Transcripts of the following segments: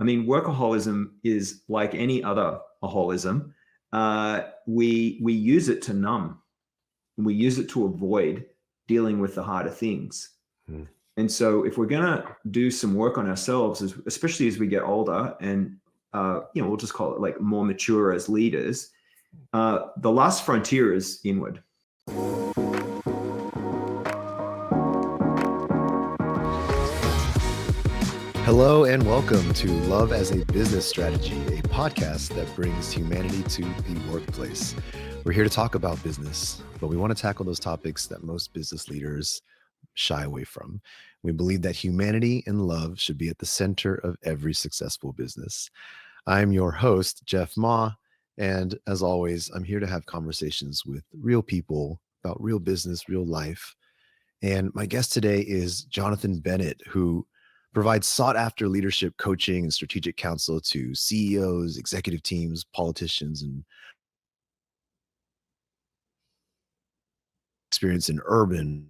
mean, workaholism is like any other aholism. We use it to numb. We use it to avoid dealing with the harder things. Mm. And so if we're going to do some work on ourselves, especially as we get older and, we'll just call it like more mature as leaders, the last frontier is inward. Hello and welcome to Love as a Business Strategy, a podcast that brings humanity to the workplace. We're here to talk about business, but we want to tackle those topics that most business leaders shy away from. We believe that humanity and love should be at the center of every successful business. I'm your host, Jeff Ma, and as always, I'm here to have conversations with real people about real business, real life. And my guest today is Jonathan Bennett, who provides sought-after leadership coaching and strategic counsel to CEOs, executive teams, politicians, and experience in urban,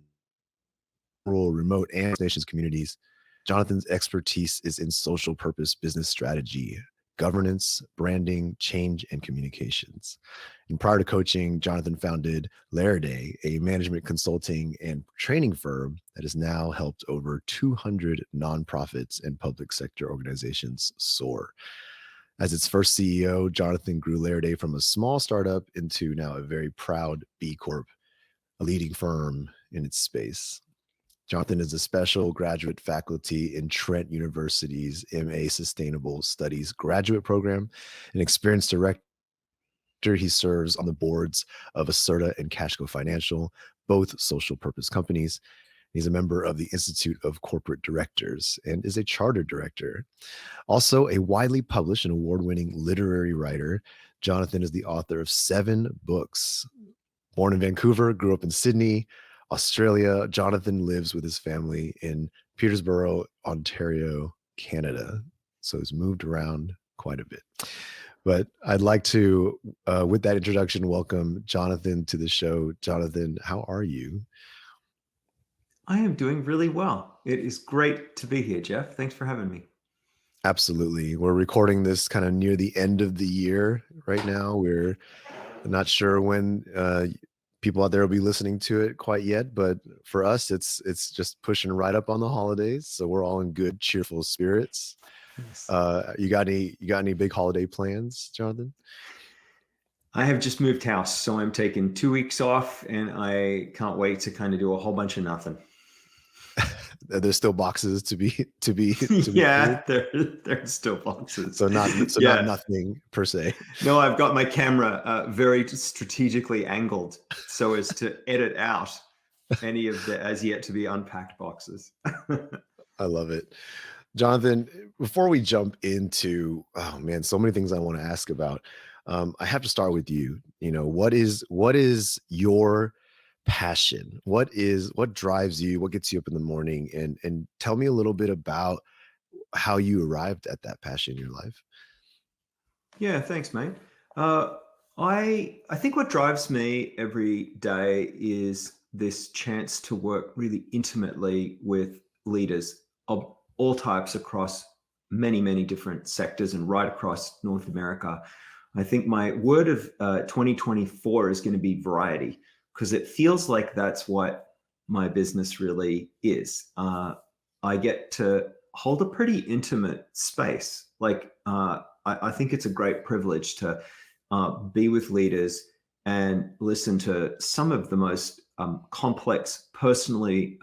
rural, remote, and nations communities. Jonathan's expertise is in social purpose business strategy, governance, branding, change, and communications. And prior to coaching, Jonathan founded Laraday, a management consulting and training firm that has now helped over 200 nonprofits and public sector organizations soar. As its first CEO, Jonathan grew Laraday from a small startup into now a very proud B Corp, a leading firm in its space. Jonathan is a special graduate faculty in Trent University's MA Sustainable Studies graduate program, an experienced director. He serves on the boards of Acerta and Cashco Financial, both social purpose companies. He's a member of the Institute of Corporate Directors and is a chartered director. Also, a widely published and award-winning literary writer, Jonathan is the author of 7 books. Born in Vancouver, grew up in Sydney, Australia, Jonathan lives with his family in Peterborough, Ontario, Canada. So he's moved around quite a bit. But I'd like to, with that introduction, welcome Jonathan to the show. Jonathan, how are you? I am doing really well. It is great to be here, Jeff. Thanks for having me. Absolutely. We're recording this kind of near the end of the year right now. We're not sure when people out there will be listening to it quite yet, but for us, it's just pushing right up on the holidays. So we're all in good, cheerful spirits. Yes. You got any big holiday plans, Jonathan? I have just moved house, so I'm taking 2 weeks off, and I can't wait to kind of do a whole bunch of nothing. There's still boxes to be Yeah, there's still boxes. So not nothing per se. No, I've got my camera very strategically angled so as to edit out any of the as yet to be unpacked boxes. I love it. Jonathan, before we jump into, oh man, so many things I want to ask about. I have to start with you. You know, what is your passion? What drives you? What gets you up in the morning? And tell me a little bit about how you arrived at that passion in your life. Yeah, thanks, mate. I think what drives me every day is this chance to work really intimately with leaders of all types across many, many different sectors and right across North America. I think my word of 2024 is going to be variety, because it feels like that's what my business really is. I get to hold a pretty intimate space. Like, I think it's a great privilege to be with leaders and listen to some of the most complex, personally,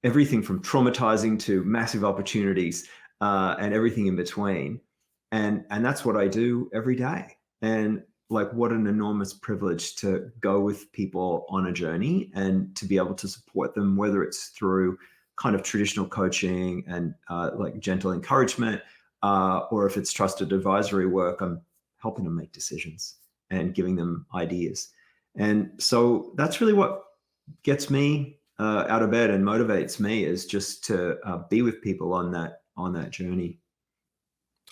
everything from traumatizing to massive opportunities and everything in between. And that's what I do every day. And like, what an enormous privilege to go with people on a journey and to be able to support them, whether it's through kind of traditional coaching and like gentle encouragement, or if it's trusted advisory work, I'm helping them make decisions and giving them ideas. And so that's really what gets me out of bed and motivates me, is just to be with people on that journey.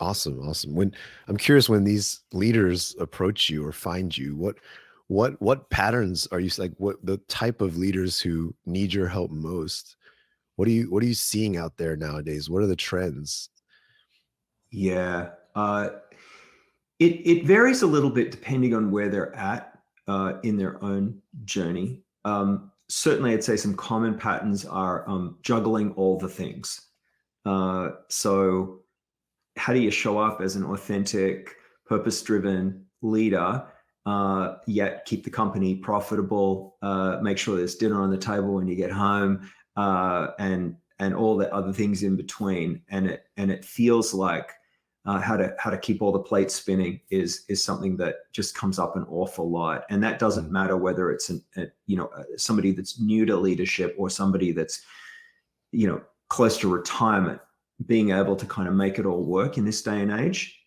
Awesome. When I'm curious, when these leaders approach you or find you, what patterns are you like? What the type of leaders who need your help most? What are you seeing out there nowadays? What are the trends? Yeah. It varies a little bit depending on where they're at in their own journey. Certainly, I'd say some common patterns are juggling all the things. So, how do you show up as an authentic, purpose-driven leader, yet keep the company profitable, make sure there's dinner on the table when you get home, and all the other things in between. And it feels like how to keep all the plates spinning is something that just comes up an awful lot. And that doesn't Mm. matter whether it's somebody that's new to leadership or somebody that's close to retirement. Being able to kind of make it all work in this day and age,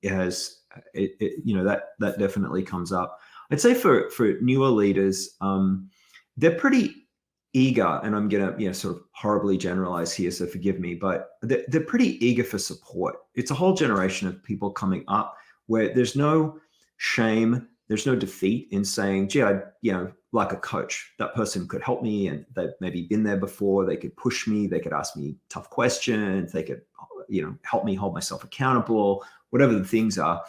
it has that definitely comes up. I'd say for newer leaders, they're pretty eager, and I'm gonna sort of horribly generalize here, so forgive me, but they're pretty eager for support. It's a whole generation of people coming up where there's no shame, there's no defeat in saying, gee, I like a coach, that person could help me, and they've maybe been there before. They could push me, they could ask me tough questions, they could help me hold myself accountable, whatever the things are.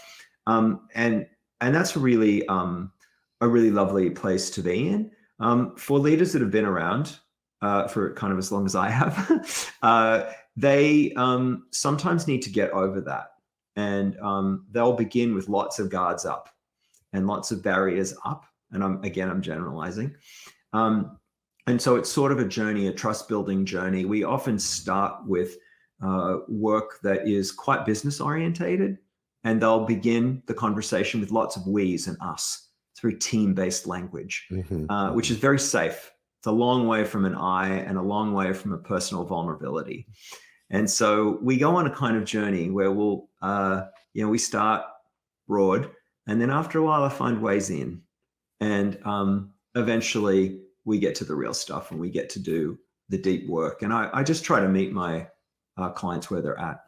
And that's a really lovely place to be in. For leaders that have been around for kind of as long as I have, they sometimes need to get over that. And they'll begin with lots of guards up and lots of barriers up. And I'm generalizing. And so it's sort of a journey, a trust building journey. We often start with work that is quite business orientated, and they'll begin the conversation with lots of we's and us. It's very team-based language, which is very safe. It's a long way from an I and a long way from a personal vulnerability. And so we go on a kind of journey where we start broad, and then after a while I find ways in, and eventually we get to the real stuff and we get to do the deep work. And I just try to meet my clients where they're at.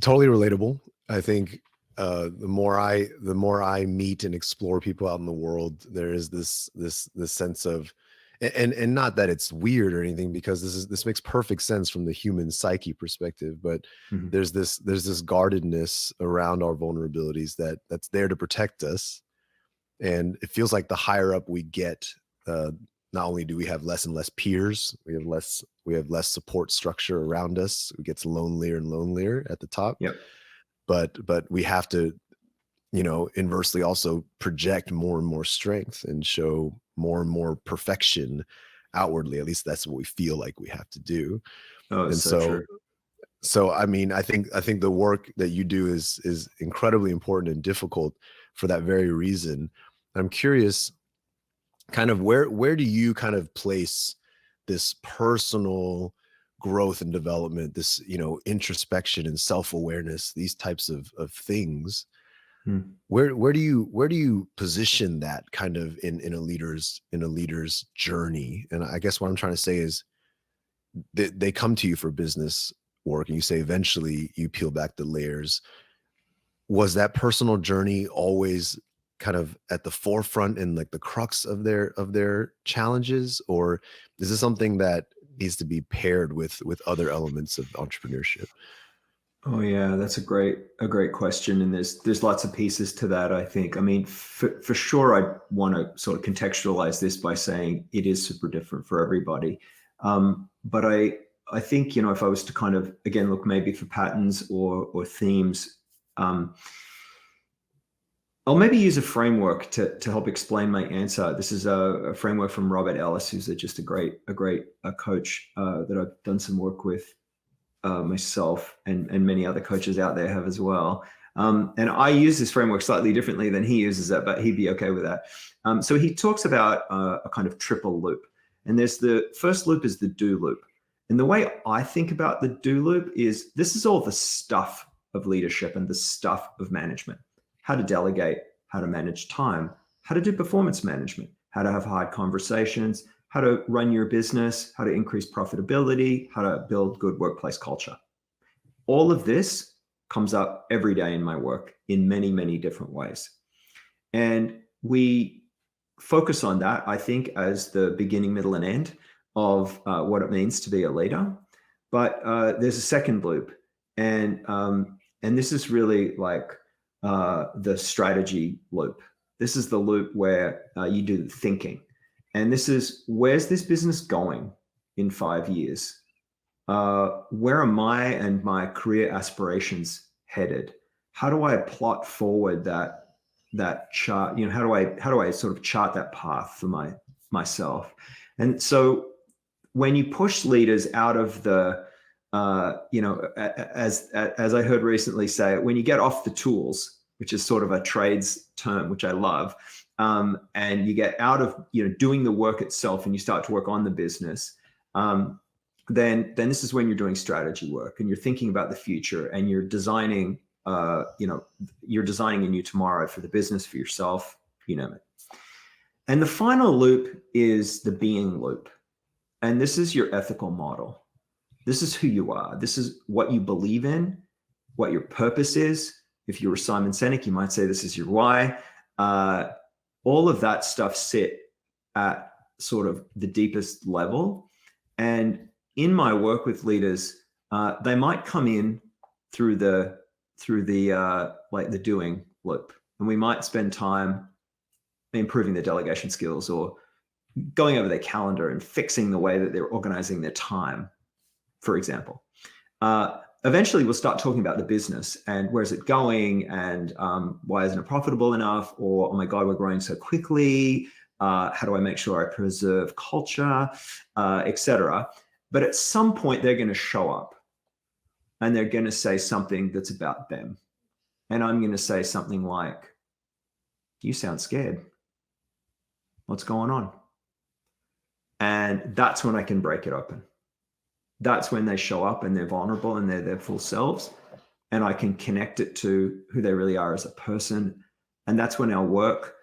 Totally relatable. I think the more I meet and explore people out in the world, there is this sense of, and not that it's weird or anything, because this makes perfect sense from the human psyche perspective, but Mhm. there's this guardedness around our vulnerabilities that's there to protect us. And it feels like the higher up we get, not only do we have less and less peers, we have less support structure around us. It gets lonelier and lonelier at the top. Yep. But we have to, inversely also project more and more strength and show more and more perfection outwardly. At least that's what we feel like we have to do. Oh, it's And so true. so I mean, I think the work that you do is incredibly important and difficult for that very reason. I'm curious, kind of where do you kind of place this personal growth and development, this introspection and self-awareness, these types of things? Hmm. Where do you position that kind of in a leader's journey? And I guess what I'm trying to say is they come to you for business work, and you say eventually you peel back the layers. Was that personal journey always kind of at the forefront and like the crux of their challenges, or is this something that needs to be paired with other elements of entrepreneurship? Oh yeah, that's a great question, and there's lots of pieces to that. I think. I mean, for sure, I want to sort of contextualize this by saying it is super different for everybody. But I think if I was to kind of again look maybe for patterns or themes, I'll maybe use a framework to help explain my answer. This is a framework from Robert Ellis, who's just a great coach that I've done some work with myself, and many other coaches out there have as well. And I use this framework slightly differently than he uses it, but he'd be okay with that. So he talks about a kind of triple loop. And there's the first loop is the do loop. And the way I think about the do loop is this is all the stuff of leadership and the stuff of management: how to delegate, how to manage time, how to do performance management, how to have hard conversations, how to run your business, how to increase profitability, how to build good workplace culture. All of this comes up every day in my work in many, many different ways. And we focus on that, I think, as the beginning, middle, and end of what it means to be a leader. But there's a second loop, and this is really like the strategy loop. This is the loop where you do the thinking, and this is, where's this business going in 5 years? Where are my and my career aspirations headed? How do I plot forward that chart? You know, how do I sort of chart that path for myself? And so when you push leaders out of the as I heard recently say, when you get off the tools, which is sort of a trades term, which I love, and you get out of doing the work itself, and you start to work on the business, then this is when you're doing strategy work, and you're thinking about the future, and you're designing you're designing a new tomorrow for the business, for yourself, you name it. And the final loop is the being loop. And this is your ethical model. This is who you are. This is what you believe in, what your purpose is. If you were Simon Sinek, you might say this is your why. All of that stuff sit at sort of the deepest level. And in my work with leaders, they might come in through the like the doing loop, and we might spend time improving their delegation skills, or going over their calendar and fixing the way that they're organizing their time, for example. Eventually, we'll start talking about the business and where's it going, and why isn't it profitable enough? Or, oh my God, we're growing so quickly. How do I make sure I preserve culture, etc. But at some point, they're going to show up, and they're going to say something that's about them. And I'm going to say something like, you sound scared. What's going on? And that's when I can break it open. That's when they show up and they're vulnerable and they're their full selves. And I can connect it to who they really are as a person. And that's when our work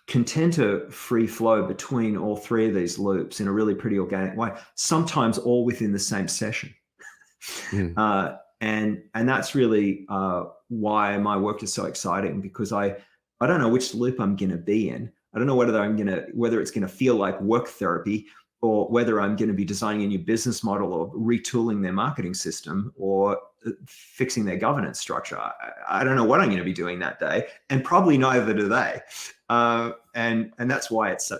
can tend to free flow between all three of these loops in a really pretty organic way, sometimes all within the same session. And that's really why my work is so exciting, because I don't know which loop I'm going to be in. I don't know whether it's going to feel like work therapy, or whether I'm going to be designing a new business model, or retooling their marketing system, or fixing their governance structure. I don't know what I'm going to be doing that day, and probably neither do they. And that's why it's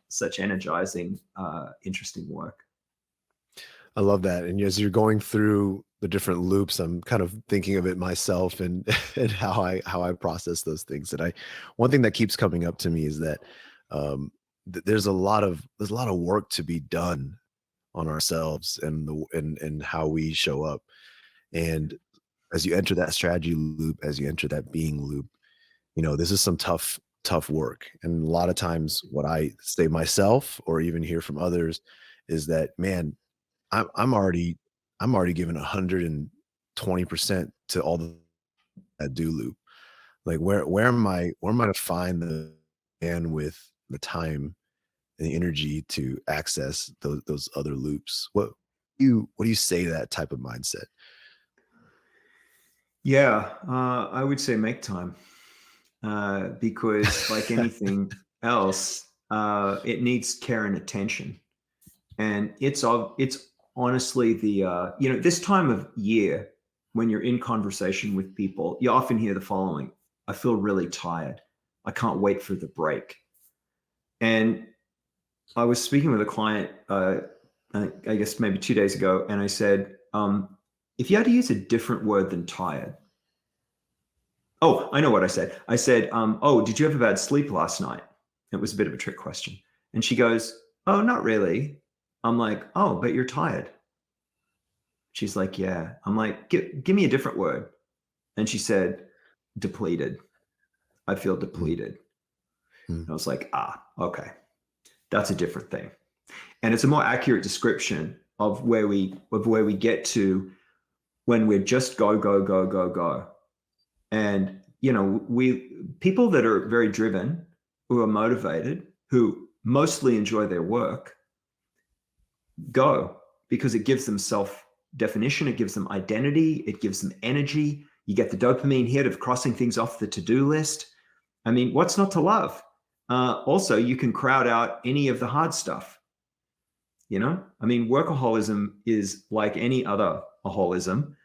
such energizing, interesting work. I love that. And as you're going through the different loops, I'm kind of thinking of it myself, and and how I process those things. And one thing that keeps coming up to me is that there's a lot of work to be done on ourselves, and how we show up. And as you enter that strategy loop, as you enter that being loop, this is some tough work. And a lot of times what I say myself, or even hear from others, is that, man, I'm already giving 120% to all that do loop. Like, where am I to find the bandwidth, the time, and the energy to access those other loops? What do you say to that type of mindset? Yeah, I would say make time, because like anything else, it needs care and attention. And it's honestly the this time of year, when you're in conversation with people, you often hear the following: I feel really tired. I can't wait for the break. And I was speaking with a client, I guess maybe 2 days ago, and I said, if you had to use a different word than tired. Oh, I know what I said. I said, oh, did you have a bad sleep last night? It was a bit of a trick question. And she goes, oh, not really. I'm like, oh, but you're tired. She's like, yeah. I'm like, give me a different word. And she said, depleted. I feel depleted. Mm. I was like, okay, that's a different thing. And it's a more accurate description of where we get to when we're just go, go, go, go, go. And, people that are very driven, who are motivated, who mostly enjoy their work, go, because it gives them self-definition, it gives them identity, it gives them energy. You get the dopamine hit of crossing things off the to-do list. I mean, what's not to love? Also, you can crowd out any of the hard stuff. I mean, workaholism is like any other aholism.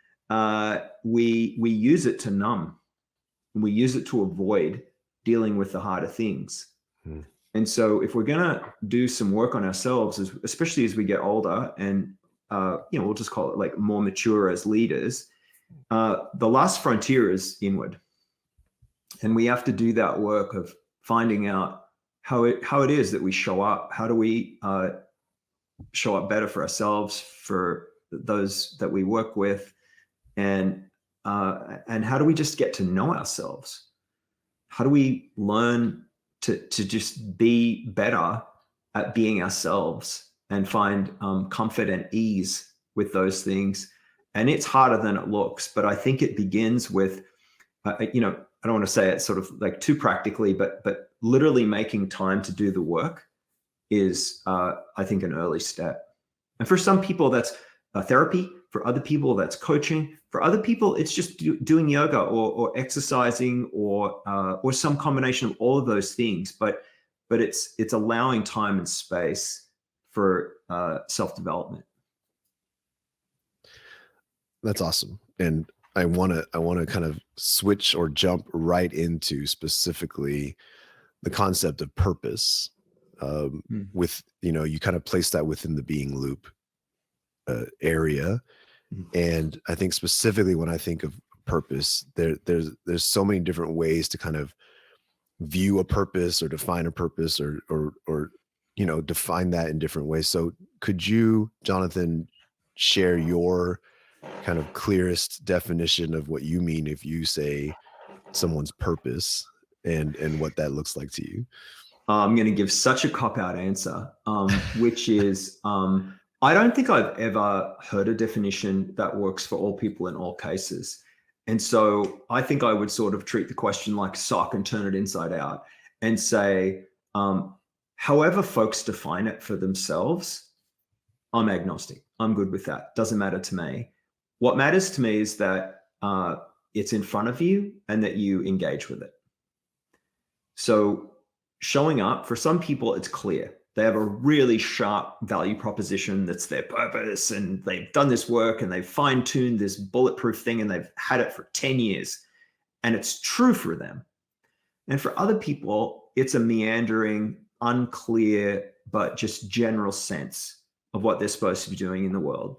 We use it to numb. We use it to avoid dealing with the harder things. Hmm. And so if we're going to do some work on ourselves, especially as we get older and, we'll just call it like more mature as leaders, the last frontier is inward. And we have to do that work of finding out how it is that we show up. How do we show up better for ourselves, for those that we work with, and how do we just get to know ourselves? How do we learn to just be better at being ourselves and find comfort and ease with those things? And it's harder than it looks, but I think it begins with, I don't want to say it sort of like too practically, but literally making time to do the work is, I think, an early step. And for some people, that's therapy. For other people, that's coaching. For other people, it's just doing yoga or exercising or some combination of all of those things. But it's allowing time and space for self-development. That's awesome. And I want to kind of switch or jump right into specifically the concept of purpose. With, you kind of place that within the being loop area. And I think specifically when I think of purpose, there's so many different ways to kind of view a purpose or define a purpose or define that in different ways. So could you, Jonathan, share your kind of clearest definition of what you mean if you say someone's purpose and what that looks like to you? I'm going to give such a cop-out answer, which is, I don't think I've ever heard a definition that works for all people in all cases. And so I think I would sort of treat the question like sock and turn it inside out and say, however folks define it for themselves, I'm agnostic. I'm good with that. Doesn't matter to me. What matters to me is that it's in front of you and that you engage with it. So showing up, for some people, it's clear. They have a really sharp value proposition that's their purpose, and they've done this work and they've fine-tuned this bulletproof thing and they've had it for 10 years and it's true for them. And for other people, it's a meandering, unclear, but just general sense of what they're supposed to be doing in the world.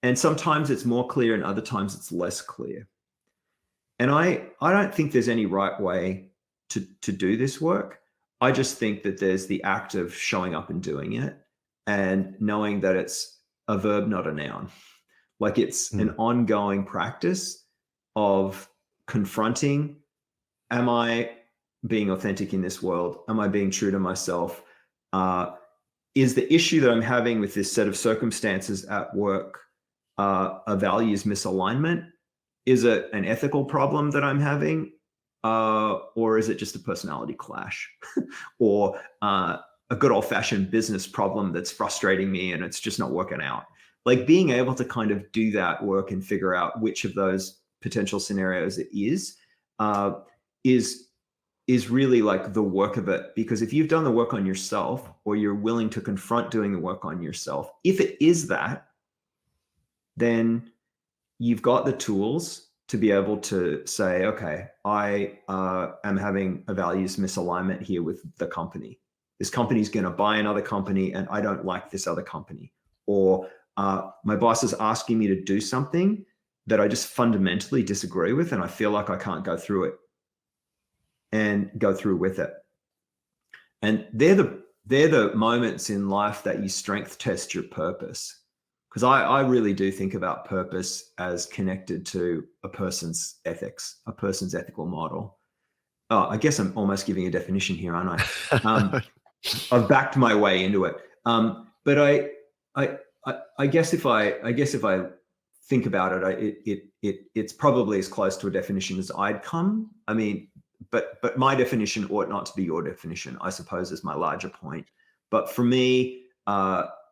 And sometimes it's more clear and other times it's less clear. And I don't think there's any right way to do this work. I just think that there's the act of showing up and doing it and knowing that it's a verb, not a noun. Like it's an ongoing practice of confronting, am I being authentic in this world? Am I being true to myself? Is the issue that I'm having with this set of circumstances at work a values misalignment? Is it an ethical problem that I'm having? Or is it just a personality clash or a good old fashioned business problem that's frustrating me and it's just not working out? Like being able to kind of do that work and figure out which of those potential scenarios it is really like the work of it. Because if you've done the work on yourself or you're willing to confront doing the work on yourself, if it is that, then you've got the tools to be able to say, okay, I am having a values misalignment here with the company. This company is going to buy another company and I don't like this other company. Or my boss is asking me to do something that I just fundamentally disagree with and I feel like I can't go through it and go through with it. And they're the moments in life that you strength test your purpose. Because I really do think about purpose as connected to a person's ethics, a person's ethical model. Oh, I guess I'm almost giving a definition here, aren't I? I've backed my way into it. But I guess if I think about it, it's probably as close to a definition as I'd come. I mean, but my definition ought not to be your definition, I suppose, is my larger point. But for me,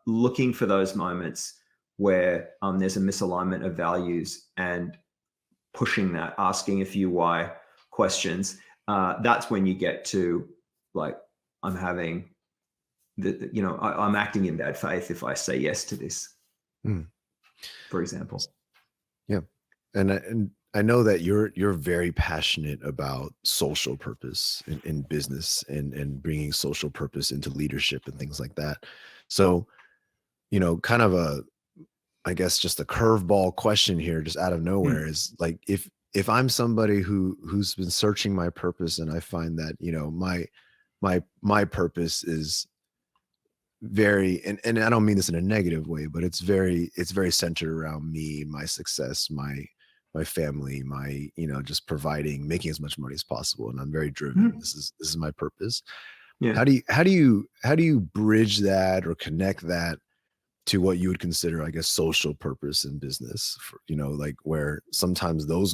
looking for those moments where there's a misalignment of values and pushing that, asking a few why questions, that's when you get to like, I'm having I'm acting in bad faith if I say yes to this, Mm. for example. Yeah. And I know that you're very passionate about social purpose in business and bringing social purpose into leadership and things like that. So, kind of I guess just a curveball question here, just out of Hmm. nowhere, is like, if I'm somebody who's been searching my purpose, and I find that, my purpose is very, and I don't mean this in a negative way, but it's very centered around me, my success, my family, my, just providing, making as much money as possible. And I'm very driven. Hmm. This is my purpose. Yeah. How do you bridge that or connect that to what you would consider, I guess, social purpose in business, for, like, where sometimes those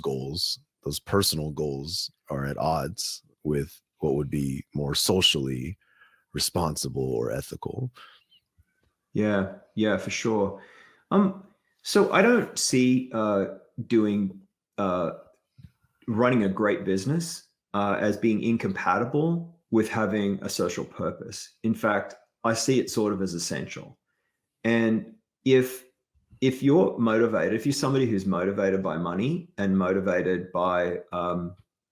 personal goals are at odds with what would be more socially responsible or ethical. Yeah. Yeah, for sure. Um, so I don't see doing uh, running a great business as being incompatible with having a social purpose. In fact, I see it sort of as essential. And if you're motivated, if you're somebody who's motivated by money and motivated by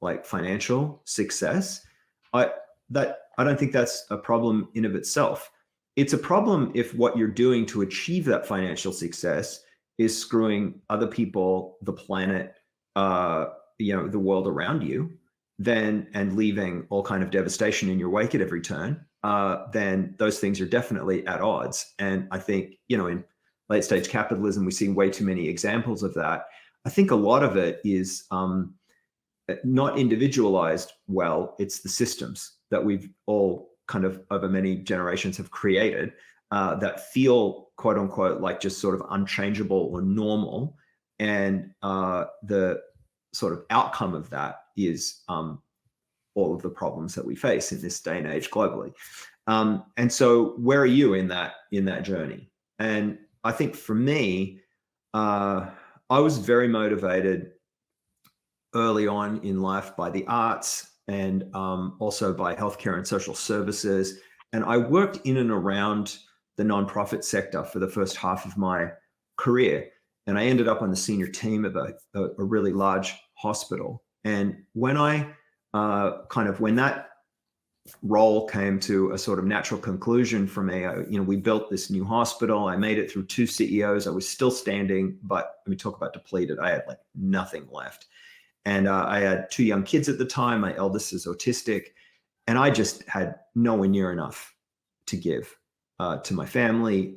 like financial success, I I don't think that's a problem in of itself. It's a problem if what you're doing to achieve that financial success is screwing other people, the planet, uh, the world around you, then and leaving all kind of devastation in your wake at every turn. Then those things are definitely at odds. And I think in late stage capitalism, we see way too many examples of that. I think a lot of it is not individualized well. It's the systems that we've all kind of over many generations have created that feel quote unquote like just sort of unchangeable or normal. And the sort of outcome of that is all of the problems that we face in this day and age globally. And so, where are you in that journey? And I think for me, I was very motivated early on in life by the arts and also by healthcare and social services. And I worked in and around the nonprofit sector for the first half of my career. And I ended up on the senior team of a really large hospital. And when I when that role came to a sort of natural conclusion for me, we built this new hospital. I made it through 2 CEOs. I was still standing, but let me talk about depleted. I had like nothing left. And I had 2 young kids at the time. My eldest is autistic. And I just had nowhere near enough to give to my family,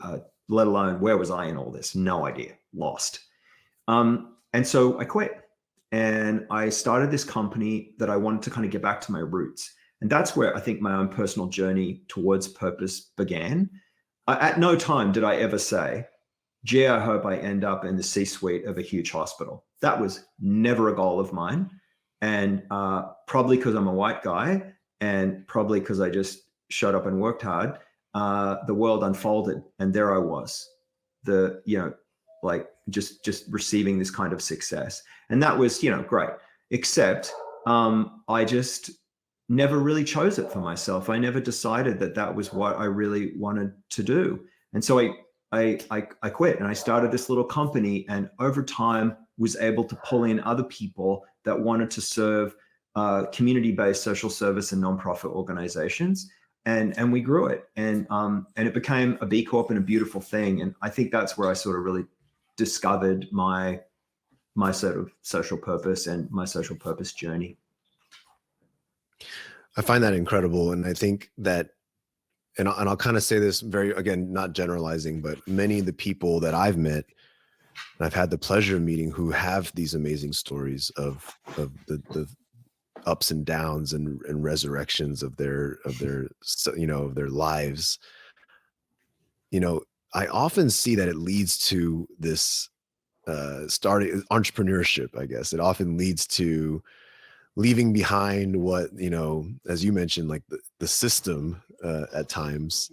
let alone where was I in all this? No idea, lost. And so I quit and I started this company that I wanted to kind of get back to my roots. And that's where I think my own personal journey towards purpose began. At no time did I ever say, gee, I hope I end up in the C suite of a huge hospital. That was never a goal of mine. And probably because I'm a white guy and probably because I just showed up and worked hard, the world unfolded. And there I was, like just receiving this kind of success. And that was, great. Except I just never really chose it for myself. I never decided that that was what I really wanted to do. And so I quit and I started this little company, and over time was able to pull in other people that wanted to serve community-based social service and nonprofit organizations, and we grew it, and it became a B Corp and a beautiful thing. And I think that's where I sort of really discovered my sort of social purpose and my social purpose journey. I find that incredible. And I think that, and I'll kind of say this very, again, not generalizing, but many of the people that I've met and I've had the pleasure of meeting who have these amazing stories of the ups and downs and resurrections of their lives. you know I often see that it leads to this starting entrepreneurship. I guess it often leads to leaving behind what, as you mentioned, like the system at times,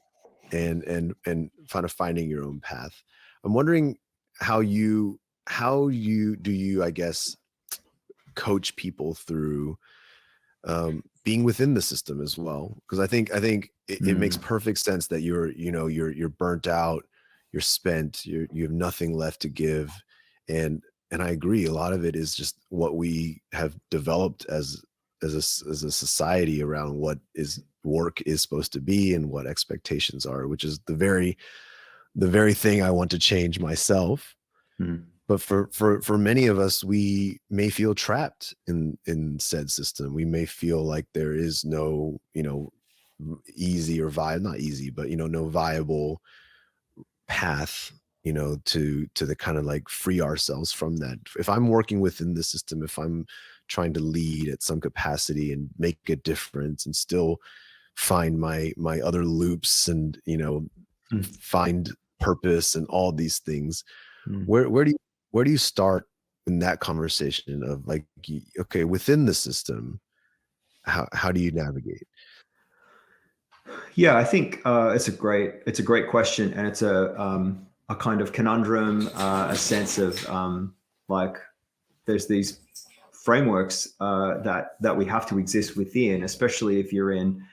and kind of finding your own path. I'm wondering how you do you, I guess, coach people through being within the system as well. Because I think it makes Mm, perfect sense that you're burnt out, you're spent, you have nothing left to give, and I agree. A lot of it is just what we have developed as a society around what is work is supposed to be and what expectations are, which is the very thing I want to change myself. mm, But for many of us, we may feel trapped in said system. We may feel like there is no, easy or viable, not easy, but no viable path, to the kind of like free ourselves from that. If I'm working within the system, if I'm trying to lead at some capacity and make a difference and still find my other loops and mm, find purpose and all these things, mm. where do you start in that conversation of like, okay, within the system, how do you navigate? Yeah, I think it's a great question, and it's a kind of conundrum, a sense of like there's these frameworks that we have to exist within, especially if you're in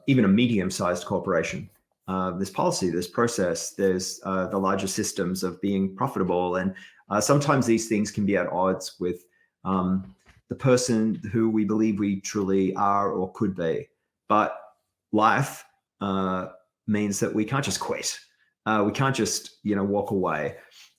even a medium-sized corporation. There's policy, there's process, there's the larger systems of being profitable, and sometimes these things can be at odds with the person who we believe we truly are or could be. But life means that we can't just quit. We can't just walk away.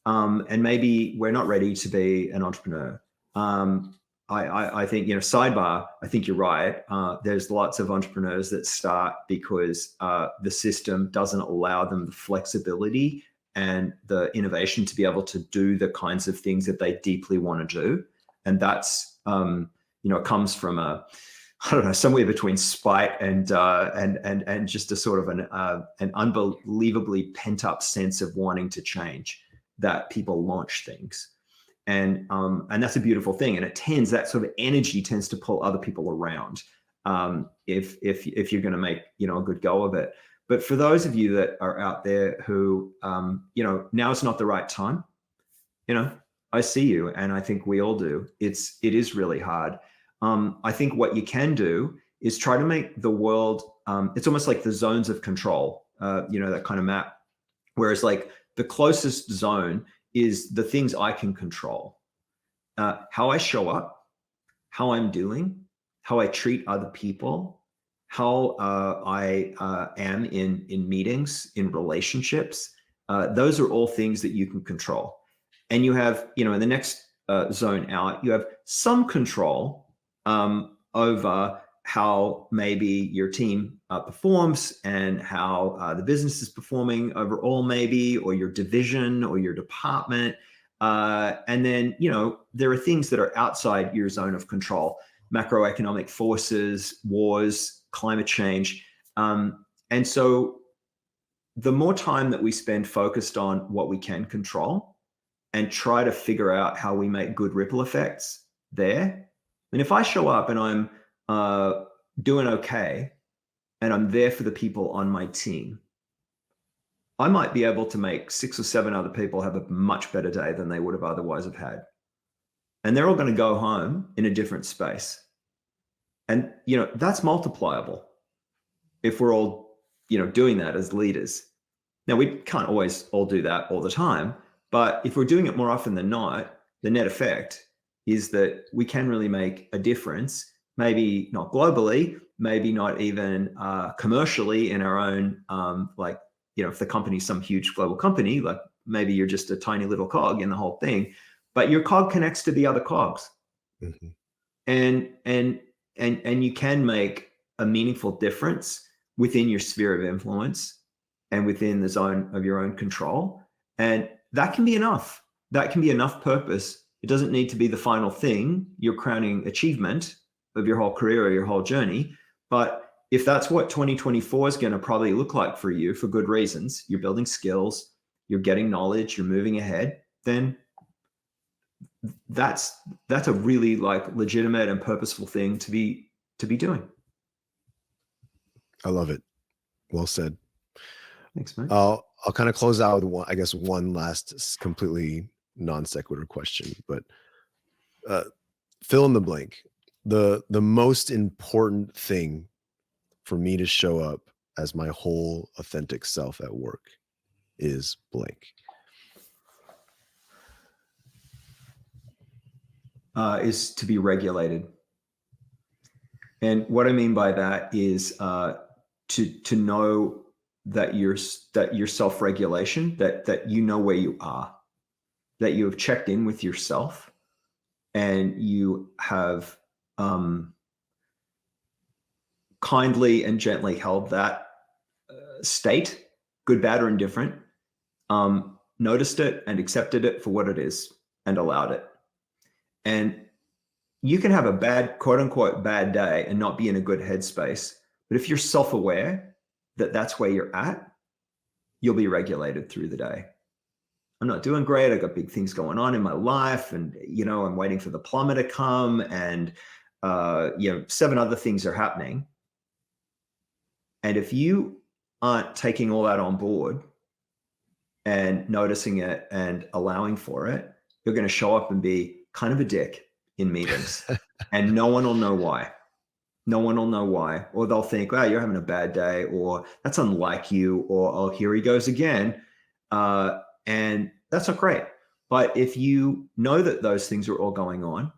And maybe we're not ready to be an entrepreneur. I think sidebar. I think you're right. There's lots of entrepreneurs that start because the system doesn't allow them the flexibility and the innovation to be able to do the kinds of things that they deeply want to do, and that's it comes from I don't know, somewhere between spite and just a sort of an unbelievably pent up sense of wanting to change that people launch things, and that's a beautiful thing. And that sort of energy tends to pull other people around if you're going to make a good go of it. But for those of you that are out there who now is not the right time, you know, I see you, and I think we all do. It is really hard. I think what you can do is try to make the world. It's almost like the zones of control. That kind of map. Whereas, like the closest zone is the things I can control. How I show up, how I'm doing, how I treat other people, how I am in meetings, in relationships. Those are all things that you can control. And you have, in the next zone out, you have some control over how maybe your team performs and how the business is performing overall, maybe, or your division or your department. And then, there are things that are outside your zone of control: macroeconomic forces, wars, climate change. And so the more time that we spend focused on what we can control and try to figure out how we make good ripple effects there. And if I show up and I'm doing okay and I'm there for the people on my team, I might be able to make 6 or 7 other people have a much better day than they would have otherwise have had. And they're all going to go home in a different space. And, that's multipliable if we're all, doing that as leaders. Now, we can't always all do that all the time, but if we're doing it more often than not, the net effect is that we can really make a difference, maybe not globally, maybe not even commercially in our own, if the company's some huge global company, like maybe you're just a tiny little cog in the whole thing, but your cog connects to the other cogs. Mhm. And you can make a meaningful difference within your sphere of influence and within the zone of your own control. And that can be enough. That can be enough purpose. It doesn't need to be the final thing, your crowning achievement of your whole career or your whole journey. But if that's what 2024 is going to probably look like for you, for good reasons, you're building skills, you're getting knowledge, you're moving ahead, then that's a really like legitimate and purposeful thing to be doing. I love it. Well said. Thanks, mate. I'll kind of close out with one last completely non sequitur question, but uh, fill in the blank. The most important thing for me to show up as my whole authentic self at work is blank. Is to be regulated. And what I mean by that is to know that your self-regulation, that you know where you are, that you have checked in with yourself, and you have kindly and gently held that state, good, bad, or indifferent, noticed it and accepted it for what it is and allowed it. And you can have a bad, quote unquote, bad day and not be in a good headspace. But if you're self-aware that that's where you're at, you'll be regulated through the day. I'm not doing great. I got big things going on in my life, and I'm waiting for the plumber to come, and 7 other things are happening. And if you aren't taking all that on board and noticing it and allowing for it, you're going to show up and be kind of a dick in meetings, and no one will know why. No one will know why. Or they'll think, wow, you're having a bad day, or that's unlike you, or, oh, here he goes again. And that's not great. But if you know that those things are all going on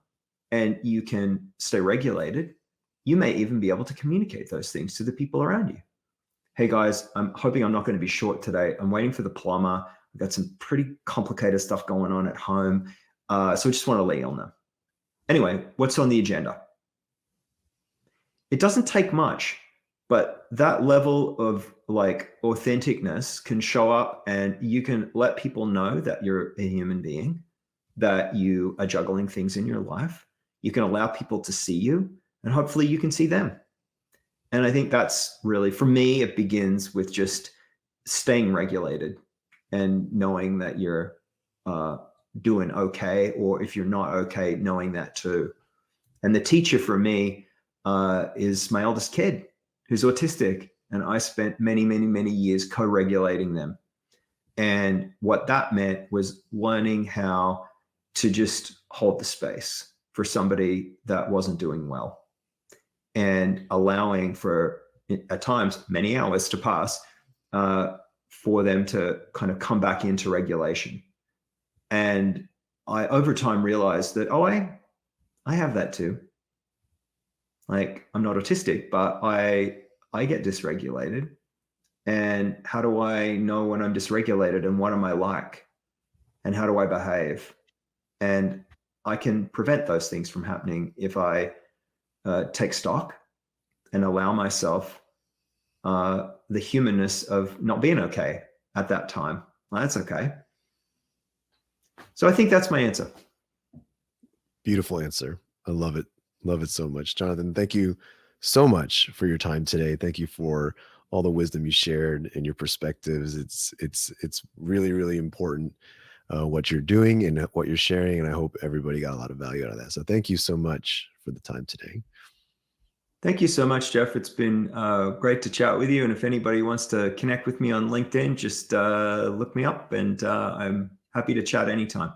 and you can stay regulated, you may even be able to communicate those things to the people around you. Hey guys, I'm hoping I'm not going to be short today. I'm waiting for the plumber. I've got some pretty complicated stuff going on at home. So I just want to let you all know. Anyway, what's on the agenda? It doesn't take much, but that level of authenticness can show up, and you can let people know that you're a human being, that you are juggling things in your life. You can allow people to see you, and hopefully you can see them. And I think that's really, for me, it begins with just staying regulated and knowing that you're doing okay, or if you're not okay, knowing that too. And the teacher for me is my eldest kid, who's autistic, and I spent many, many, many years co-regulating them. And what that meant was learning how to just hold the space for somebody that wasn't doing well, and allowing for, at times, many hours to pass for them to kind of come back into regulation. And I, over time, realized that, I have that too. Like, I'm not autistic, but I get dysregulated. And how do I know when I'm dysregulated, and what am I like? And how do I behave? And I can prevent those things from happening if I take stock and allow myself the humanness of not being okay at that time. Well, that's okay. So I think that's my answer. Beautiful answer. I love it. Love it so much. Jonathan, thank you so much for your time today. Thank you for all the wisdom you shared and your perspectives. It's really, really important what you're doing and what you're sharing. And I hope everybody got a lot of value out of that. So thank you so much for the time today. Thank you so much, Jeff. It's been great to chat with you. And if anybody wants to connect with me on LinkedIn, just look me up, and I'm happy to chat anytime.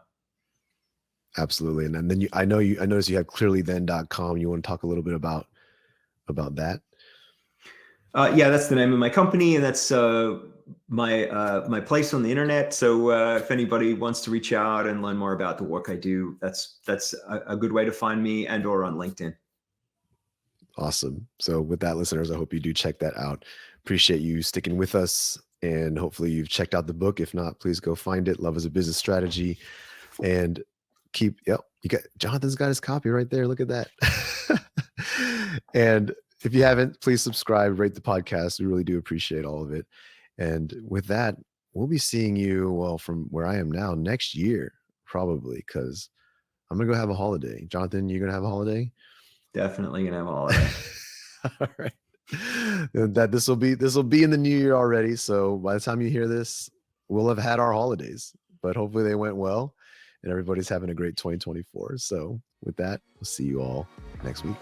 Absolutely. And then I noticed you have clearlythen.com. You want to talk a little bit about that? Yeah, that's the name of my company, and that's my place on the internet. So if anybody wants to reach out and learn more about the work I do, that's a good way to find me, and or on LinkedIn. Awesome. So with that, listeners, I hope you do check that out. Appreciate you sticking with us, and hopefully you've checked out the book. If not, please go find it. Love is a Business Strategy. And Jonathan's got his copy right there. Look at that. And if you haven't, please subscribe, rate the podcast. We really do appreciate all of it. And with that, we'll be seeing you, from where I am now, next year, probably, because I'm going to go have a holiday. Jonathan, you going to have a holiday? Definitely going to have a holiday. All right. This will be in the new year already. So by the time you hear this, we'll have had our holidays, but hopefully they went well and everybody's having a great 2024. So with that, we'll see you all next week.